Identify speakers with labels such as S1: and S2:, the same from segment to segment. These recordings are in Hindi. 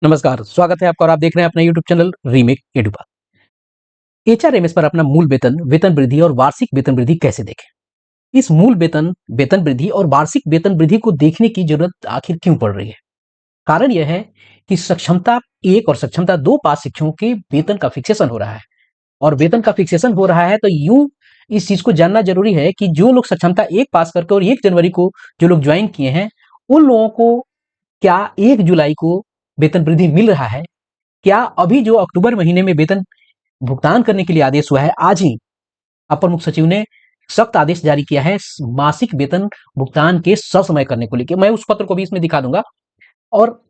S1: नमस्कार, स्वागत है आपका और आप देख रहे हैं अपना यूट्यूब चैनल रीमेक एडुपा। एचआरएमएस पर अपना मूल वेतन, वेतन वृद्धि और वार्षिक वेतन वृद्धि कैसे देखें? इस मूल वेतन, वेतन वृद्धि और वार्षिक वेतन वृद्धि को देखने की जरूरत आखिर क्यों पड़ रही है? कारण यह है कि सक्षमता 1 और सक्षमता 2 पास शिक्षकों के वेतन का फिक्सेशन हो रहा है और वेतन का फिक्सेशन हो रहा है तो यूं इस चीज को जानना जरूरी है कि जो लोग सक्षमता 1 पास करके और 1 जनवरी को जो लोग ज्वाइन किए हैं, उन लोगों को क्या 1 जुलाई को वेतन वृद्धि मिल रहा है? क्या अभी जो अक्टूबर महीने में वेतन भुगतान करने के लिए आदेश हुआ है, आज ही अपर मुख्य सचिव ने सख्त आदेश जारी किया है मासिक वेतन भुगतान के ससमय करने को लेकर। मैं उस पत्र को भी इसमें दिखा दूंगा। और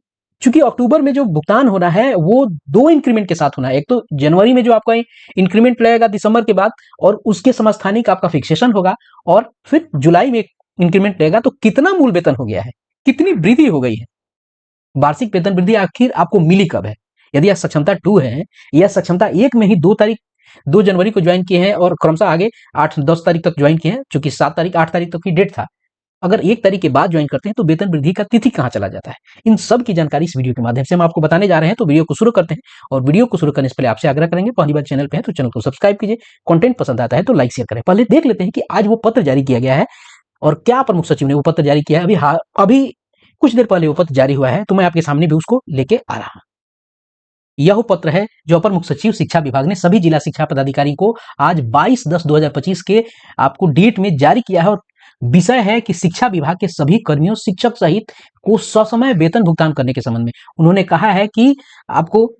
S1: चूंकि अक्टूबर में जो भुगतान होना है वो 2 इंक्रीमेंट के साथ होना है। एक तो जनवरी में जो आपका इंक्रीमेंट लगेगा दिसंबर के बाद और उसके समस्थानिक आपका फिक्सेशन होगा और फिर जुलाई में इंक्रीमेंट लगेगा। तो कितना मूल वेतन हो गया है, कितनी वृद्धि हो गई है, वार्षिक वेतन वृद्धि आखिर आपको मिली कब है? यदि आप सक्षमता 2 है या सक्षमता 1 में ही 2 जनवरी को ज्वाइन किए हैं और क्रमशः आगे 8-10 तारीख तक ज्वाइन किए हैं, चूंकि 7 तारीख 8 तारीख तक की डेट था। अगर 1 तारीख के बाद ज्वाइन करते हैं तो वेतन वृद्धि का तिथि कहां चला जाता है? इन सब की जानकारी इस वीडियो के माध्यम से हम आपको बताने जा रहे हैं। तो वीडियो को शुरू करते हैं और वीडियो को शुरू करने से पहले आपसे आग्रह करेंगे, पहली बार चैनल पे है तो चैनल को सब्सक्राइब कीजिए, कंटेंट पसंद आता है तो लाइक शेयर करें। पहले देख लेते हैं कि आज वो पत्र जारी किया गया है और क्या प्रमुख सचिव ने वो पत्र जारी किया है। अभी कुछ देर पहले वो पत्र जारी हुआ है, तो मैं आपके सामने भी उसको लेके आ रहा हूं। यह पत्र है जो अपर मुख्य सचिव शिक्षा विभाग ने सभी जिला शिक्षा पदाधिकारी को आज 22/10/2025 के आपको डेट में जारी किया है और विषय है कि शिक्षा विभाग के सभी कर्मियों, शिक्षक सहित को ससमय वेतन भुगतान करने के संबंध में। उन्होंने कहा है कि आपको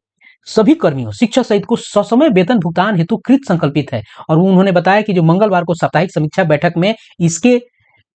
S1: सभी कर्मियों, शिक्षक सहित को ससमय वेतन भुगतान हेतु कृत संकल्पित है। और उन्होंने बताया कि जो मंगलवार को साप्ताहिक समीक्षा बैठक में इसके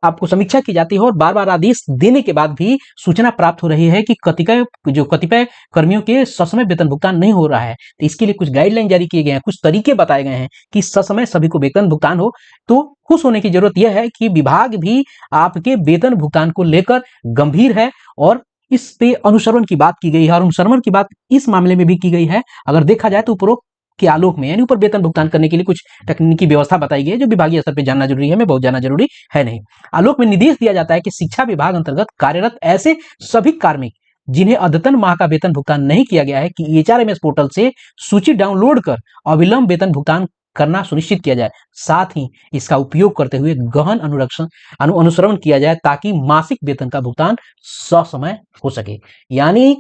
S1: आपको समीक्षा की जाती है और बार-बार आदेश देने के बाद भी सूचना प्राप्त हो रही है कि कतिपय कर्मियों के ससमय वेतन भुगतान नहीं हो रहा है। तो इसके लिए कुछ गाइडलाइन जारी किए गए हैं, कुछ तरीके बताए गए हैं कि ससमय सभी को वेतन भुगतान हो। तो खुश होने की जरूरत यह है कि विभाग भी आपके वेतन भुगतान को लेकर गंभीर है और इस पे अनुश्रवण की बात की गई है और अनुश्रवण की बात इस मामले में भी की गई है। अगर देखा जाए तो उपरोक्त के आलोक में यानी ऊपर वेतन भुगतान करने के लिए कुछ तकनीकी व्यवस्था बताई गई है जो विभागीय स्तर पर जानना जरूरी है, मैं बहुत जानना जरूरी है नहीं। आलोक में निर्देश दिया जाता है कि शिक्षा विभाग अंतर्गत कार्यरत ऐसे सभी कार्मिक जिन्हें अद्यतन माह का वेतन भुगतान नहीं किया गया है कि एचआरएमएस पोर्टल से सूची डाउनलोड कर अविलंब वेतन भुगतान करना सुनिश्चित किया जाए। साथ ही इसका उपयोग करते हुए गहन अनुश्रवण किया जाए ताकि मासिक वेतन का भुगतान ससमय हो सके। यानी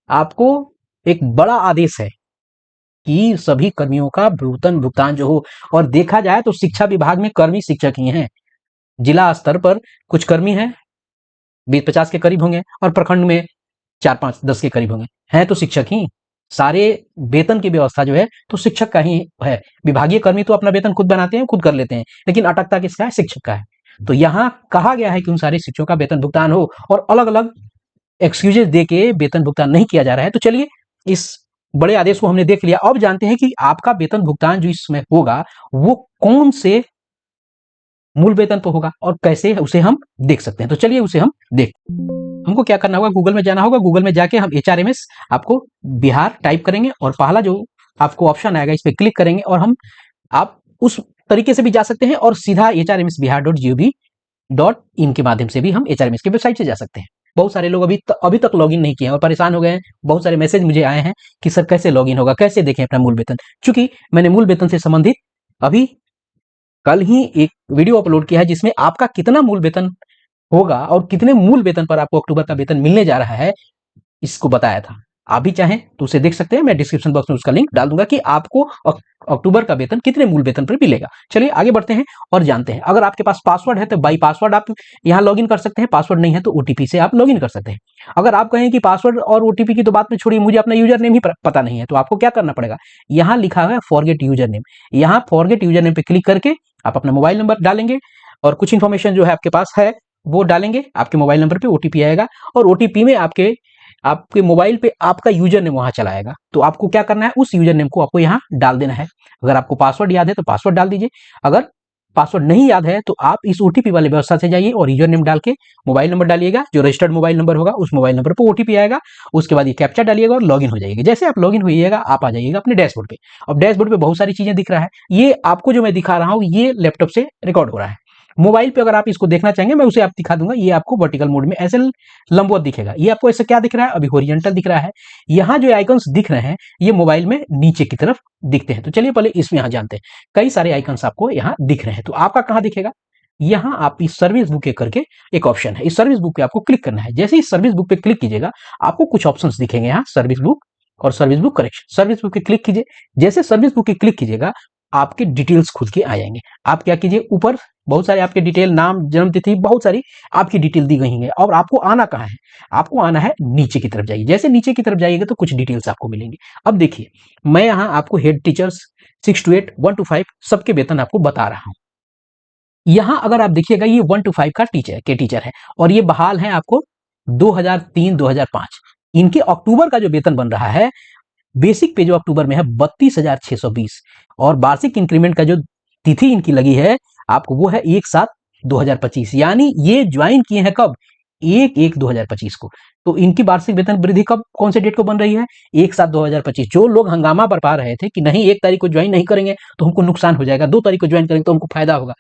S1: आपको एक बड़ा आदेश है कि सभी कर्मियों का वेतन भुगतान जो हो। और देखा जाए तो शिक्षा विभाग में कर्मी शिक्षक ही हैं। जिला स्तर पर कुछ कर्मी हैं, 20-50 के करीब होंगे और प्रखंड में 4-5-10 के करीब होंगे, हैं तो शिक्षक ही। सारे वेतन की व्यवस्था जो है तो शिक्षक का ही है। विभागीय कर्मी तो अपना वेतन खुद बनाते हैं, खुद कर लेते हैं, लेकिन अटकता किसका है? शिक्षक का है। तो यहाँ कहा गया है कि उन सारे शिक्षकों का वेतन भुगतान हो और अलग अलग एक्सक्यूजेस दे के वेतन भुगतान नहीं किया जा रहा है। तो चलिए इस बड़े आदेश को हमने देख लिया, अब जानते हैं कि आपका वेतन भुगतान जो इसमें होगा वो कौन से मूल वेतन पर होगा और कैसे उसे हम देख सकते हैं। तो चलिए उसे हम देख, हमको क्या करना होगा, गूगल में जाना होगा। गूगल में जाके हम एचआरएमएस आपको बिहार टाइप करेंगे और पहला जो आपको ऑप्शन आएगा इस पर क्लिक करेंगे और आप उस तरीके से भी जा सकते हैं और सीधा hrmsbihar.gov.in के माध्यम से भी हम एचआरएमएस की वेबसाइट से जा सकते हैं। बहुत सारे लोग अभी तक लॉगिन नहीं किए हैं और परेशान हो गए हैं। बहुत सारे मैसेज मुझे आए हैं कि सर कैसे लॉगिन होगा, कैसे देखें अपना मूल वेतन। चूंकि मैंने मूल वेतन से संबंधित अभी कल ही एक वीडियो अपलोड किया है जिसमें आपका कितना मूल वेतन होगा और कितने मूल वेतन पर आपको अक्टूबर का वेतन मिलने जा रहा है इसको बताया था। आप भी चाहें तो उसे देख सकते हैं, मैं डिस्क्रिप्शन बॉक्स में उसका लिंक डाल दूंगा कि आपको अक्टूबर का वेतन कितने मूल वेतन पर मिलेगा। चलिए आगे बढ़ते हैं और जानते हैं। अगर आपके पास पासवर्ड है तो बाई पासवर्ड आप यहाँ लॉगिन कर सकते हैं, पासवर्ड नहीं है तो ओटीपी से आप लॉगिन कर सकते हैं। अगर आप कहें कि पासवर्ड और ओटीपी की तो बात में छोड़िए, मुझे अपना यूजर नेम ही पता नहीं है, तो आपको क्या करना पड़ेगा, यहाँ लिखा हुआ है फॉरगेट यूजर नेम, यहाँ फॉरगेट यूजर नेम पे क्लिक करके आप अपना मोबाइल नंबर डालेंगे और कुछ इन्फॉर्मेशन जो है आपके पास है वो डालेंगे। आपके मोबाइल नंबर पे ओटीपी आएगा और ओटीपी में आपके मोबाइल पे आपका यूजर नेम वहां चला आएगा। तो आपको क्या करना है, उस यूजर नेम को आपको यहाँ डाल देना है। अगर आपको पासवर्ड याद है तो पासवर्ड डाल दीजिए, अगर पासवर्ड नहीं याद है तो आप इस ओटीपी वाले व्यवस्था से जाइए और यूजर नेम डाल के मोबाइल नंबर डालिएगा, जो रजिस्टर्ड मोबाइल नंबर होगा उस मोबाइल नंबर पर ओटीपी आएगा। उसके बाद ये कैप्चा डालिएगा और लॉगिन हो जाइएगा। जैसे आप लॉगिन होइएगा आप आ जाइएगा अपने डैशबोर्ड पे। अब डैशबोर्ड पे बहुत सारी चीजें दिख रहा है। ये आपको जो मैं दिखा रहा हूँ ये लैपटॉप से रिकॉर्ड हो रहा है। मोबाइल पे अगर आप इसको देखना चाहेंगे मैं उसे आप दिखा दूंगा। ये आपको वर्टिकल मोड में ऐसे लंबवत दिखेगा। ये आपको ऐसे क्या दिख रहा है, अभी हॉरिजॉन्टल दिख रहा है। यहाँ जो आइकन्स दिख रहे हैं ये मोबाइल में नीचे की तरफ दिखते हैं। तो चलिए पहले इसमें यहाँ जानते हैं। कई सारे आइकन्स आपको यहाँ दिख रहे हैं, तो आपका कहाँ दिखेगा, यहाँ आप इस सर्विस बुक के करके एक ऑप्शन है, इस सर्विस बुक पे आपको क्लिक करना है। जैसे इस सर्विस बुक पे क्लिक कीजिएगा आपको कुछ ऑप्शंस दिखेंगे यहाँ, सर्विस बुक और service book correction. Service book पे क्लिक कीजिए। जैसे सर्विस बुक पे क्लिक कीजिएगा आपके डिटेल्स खुद के आ जाएंगे। आप क्या कीजिए, ऊपर बहुत सारे आपके डिटेल, नाम, जन्म तिथि, बहुत सारी आपकी डिटेल दी गई है। और आपको आना कहाँ है, आपको आना है नीचे की तरफ जाइए। जैसे नीचे की तरफ जाइएगा तो कुछ डिटेल्स आपको मिलेंगे। अब देखिए मैं यहाँ आपको हेड टीचर्स 6 to 8, 1 to 5 सबके वेतन आपको बता रहा हूँ। यहाँ अगर आप देखिएगा ये 1 to 5 का टीचर है और ये बहाल है आपको 2003-2005। इनके अक्टूबर का जो वेतन बन रहा है बेसिक पे जो अक्टूबर में है 32,620 और वार्षिक इंक्रीमेंट का जो तिथि इनकी लगी है आपको वो है 1/7/2025। यानी ये ज्वाइन किए हैं कब, 1/1/2025 को। तो इनकी वार्षिक वेतन वृद्धि कब, कौन से डेट को बन रही है, 1/7/2025। जो लोग हंगामा बरपा रहे थे कि नहीं 1 तारीख को ज्वाइन नहीं करेंगे तो हमको नुकसान हो जाएगा, 2 तारीख को ज्वाइन करेंगे तो हमको फायदा होगा,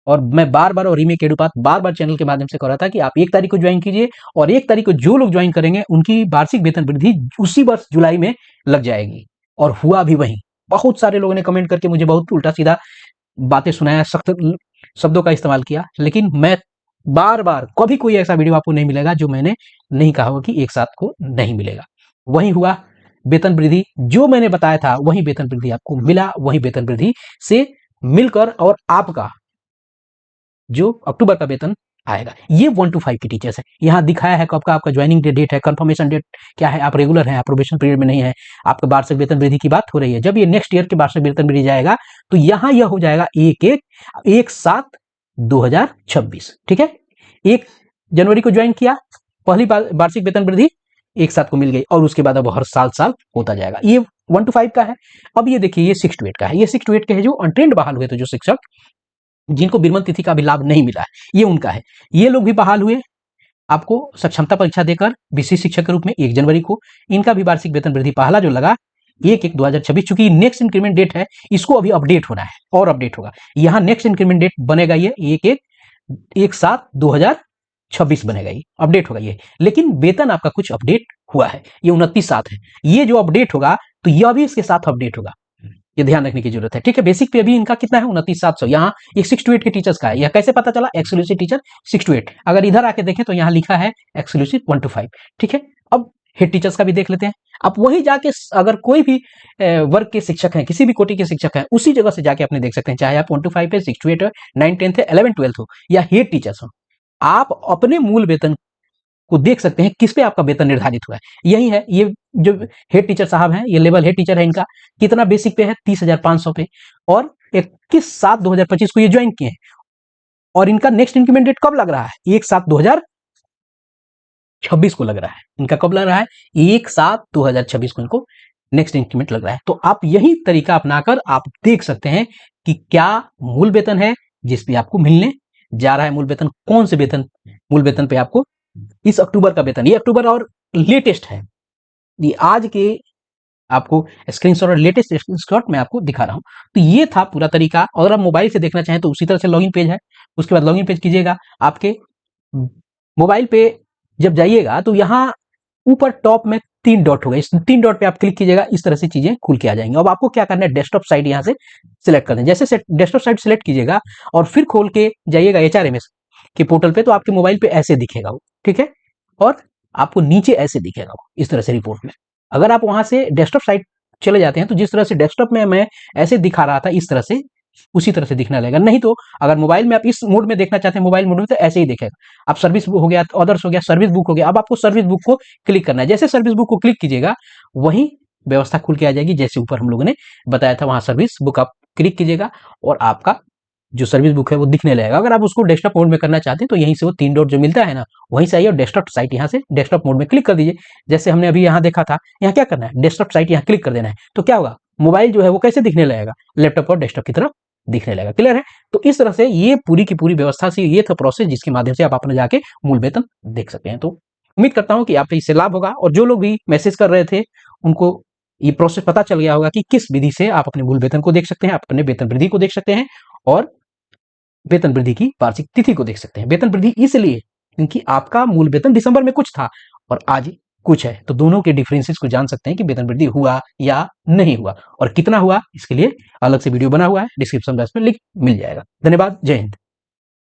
S1: और मैं बार बार और रीमेक एडुपात बार बार चैनल के माध्यम से कह रहा था कि आप 1 तारीख को ज्वाइन कीजिए और 1 तारीख को जो लोग ज्वाइन करेंगे उनकी वार्षिक वेतन वृद्धि उसी वर्ष जुलाई में लग जाएगी। और हुआ भी वही। बहुत सारे लोगों ने कमेंट करके मुझे बहुत उल्टा सीधा बातें सुनाया, सख्त शब्दों का इस्तेमाल किया, लेकिन मैं बार बार कभी कोई ऐसा वीडियो आपको नहीं मिलेगा जो मैंने नहीं कहा हो कि एक साथ को नहीं मिलेगा। वही हुआ, वेतन वृद्धि जो मैंने बताया था वही वेतन वृद्धि आपको मिला। वही वेतन वृद्धि से मिलकर और आपका जो अक्टूबर का वेतन आएगा। ये 1 to 5 के टीचर्स है। यहाँ दिखाया है कब का आपका ज्वाइनिंग डेट है, कंफर्मेशन डेट क्या है, आप रेगुलर हैं, आप प्रोबेशन पीरियड में नहीं है, आपका वार्षिक वेतन वृद्धि की बात हो रही है। जब ये नेक्स्ट ईयर के वार्षिक वेतन वृद्धि जाएगा तो यहाँ यह हो जाएगा 1/7/2026। ठीक है, 1 जनवरी को ज्वाइन किया, पहली वार्षिक वेतन वृद्धि 1/7 को मिल गई और उसके बाद अब हर साल होता जाएगा। ये 1 to 5 का है। अब ये देखिए ये 6 to 8 का है। ये 6 to 8 के है जो अनट्रेंड बहाल हुए थे, जो शिक्षक जिनको विरमण तिथि का भी लाभ नहीं मिला है, ये उनका है। ये लोग भी बहाल हुए आपको सक्षमता परीक्षा देकर विशिष्ट शिक्षक के रूप में 1 जनवरी को। इनका भी वार्षिक वेतन वृद्धि पहला जो लगा 1/1/2026। चूंकि नेक्स्ट इंक्रीमेंट डेट है इसको अभी अपडेट होना है और अपडेट होगा। यहाँ नेक्स्ट इंक्रीमेंट डेट बनेगा ये 1/1/7/2026 बनेगा, ये अपडेट होगा ये। लेकिन वेतन आपका कुछ अपडेट हुआ है, ये 29/7 है। ये जो अपडेट होगा तो यह भी इसके साथ अपडेट होगा, ये ध्यान रखने की जरूरत है। ठीक है, बेसिक पे अभी इनका कितना है 29,700। यहाँ ये 6 to 8 के टीचर्स का है। यह कैसे पता चला, एक्सक्लूसिव टीचर 6 to 8। अगर इधर आके देखें तो यहाँ लिखा है एक्सक्लूसिव 1 to 5। ठीक है, अब हेड टीचर्स का भी देख लेते हैं। आप वही जाके अगर कोई भी वर्ग के शिक्षक हैं, किसी भी कोटि के शिक्षक हैं, उसी जगह से जाके अपने देख सकते हैं, चाहे आप 1 to 5 है, 6 to 8 है, 9, 10 है, 11, 12 हो या हेड टीचर्स हो, आप अपने मूल वेतन को देख सकते हैं किस पे आपका वेतन निर्धारित हुआ है। यही है, ये जो हेड टीचर साहब हैं, ये लेवल हेड टीचर है, इनका कितना बेसिक पे है 30,500 पे, और 21/7/2025 को ये ज्वाइन किए हैं। और इनका नेक्स्ट इंक्रीमेंट डेट कब लग रहा है, 1/7/2026 को लग रहा है। इनका कब लग रहा है, 1/7/2026 को इनको नेक्स्ट इंक्रीमेंट लग रहा है। तो आप यही तरीका अपनाकर आप देख सकते हैं कि क्या मूल वेतन है जिसपे आपको मिलने जा रहा है मूल वेतन, कौन से वेतन मूल वेतन पे आपको इस अक्टूबर का वेतन, ये अक्टूबर और लेटेस्ट है, ये आज के आपको स्क्रीनशॉट और लेटेस्ट स्क्रीनशॉट मैं आपको दिखा रहा हूं। तो ये था पूरा तरीका। अगर आप मोबाइल से देखना चाहें तो उसी तरह से लॉगिन पेज है, उसके बाद लॉगिन पेज कीजिएगा। आपके मोबाइल पे जब जाइएगा तो यहाँ ऊपर टॉप में 3 डॉट होगा, इस 3 डॉट पे आप क्लिक कीजिएगा, इस तरह से चीजें खुल के आ जाएंगी। अब आपको क्या करना है, डेस्कटॉप साइट यहाँ से सिलेक्ट कर दें। जैसे डेस्कटॉप साइट सिलेक्ट कीजिएगा और फिर खोल के जाइएगा HRMS के पोर्टल पे, तो आपके मोबाइल पे ऐसे दिखेगा वो। ठीक है, और आपको नीचे ऐसे दिखेगा वो, इस तरह से रिपोर्ट में। अगर आप वहां से डेस्कटॉप साइट चले जाते हैं तो जिस तरह से डेस्कटॉप में मैं ऐसे दिखा रहा था इस तरह से उसी तरह से दिखने लगेगा। नहीं तो अगर मोबाइल में आप इस मोड में देखना चाहते हैं, मोबाइल मोड में, तो ऐसे ही दिखेगा। आप सर्विस बुक हो गया, अदर्स हो गया, सर्विस बुक हो गया। अब आपको सर्विस बुक को क्लिक करना है। जैसे सर्विस बुक को क्लिक कीजिएगा वही व्यवस्था खुल के आ जाएगी जैसे ऊपर हम लोगों ने बताया था। वहां सर्विस बुक आप क्लिक कीजिएगा और आपका जो सर्विस बुक है वो दिखने लगेगा। अगर आप उसको डेस्कटॉप मोड में करना चाहते हैं तो यहीं से वो 3 डॉट जो मिलता है ना, वहीं से आइए और डेस्कटॉप साइट यहाँ से डेस्कटॉप मोड में क्लिक कर दीजिए। जैसे हमने अभी यहाँ देखा था, यहाँ क्या करना है, डेस्कटॉप साइट यहाँ क्लिक कर देना है। तो क्या होगा, मोबाइल जो है वो कैसे दिखने लगेगा, लैपटॉप और डेस्कटॉप की तरफ दिखने लगेगा। क्लियर है। तो इस तरह से ये पूरी की पूरी व्यवस्था से ये था प्रोसेस जिसके माध्यम से आप अपने जाके मूल वेतन देख सकते हैं। तो उम्मीद करता हूं कि आपको इससे लाभ होगा, और जो लोग भी मैसेज कर रहे थे उनको ये प्रोसेस पता चल गया होगा कि किस विधि से आप अपने मूल वेतन को देख सकते हैं, अपने वेतन वृद्धि को देख सकते हैं और वेतन वृद्धि की वार्षिक तिथि को देख सकते हैं। वेतन वृद्धि इसलिए क्योंकि आपका मूल वेतन दिसंबर में कुछ था और आज कुछ है, तो दोनों के डिफरेंसेस को जान सकते हैं कि वेतन वृद्धि हुआ या नहीं हुआ और कितना हुआ। इसके लिए अलग से वीडियो बना हुआ है, डिस्क्रिप्शन बॉक्स में लिंक मिल जाएगा। धन्यवाद, जय हिंद।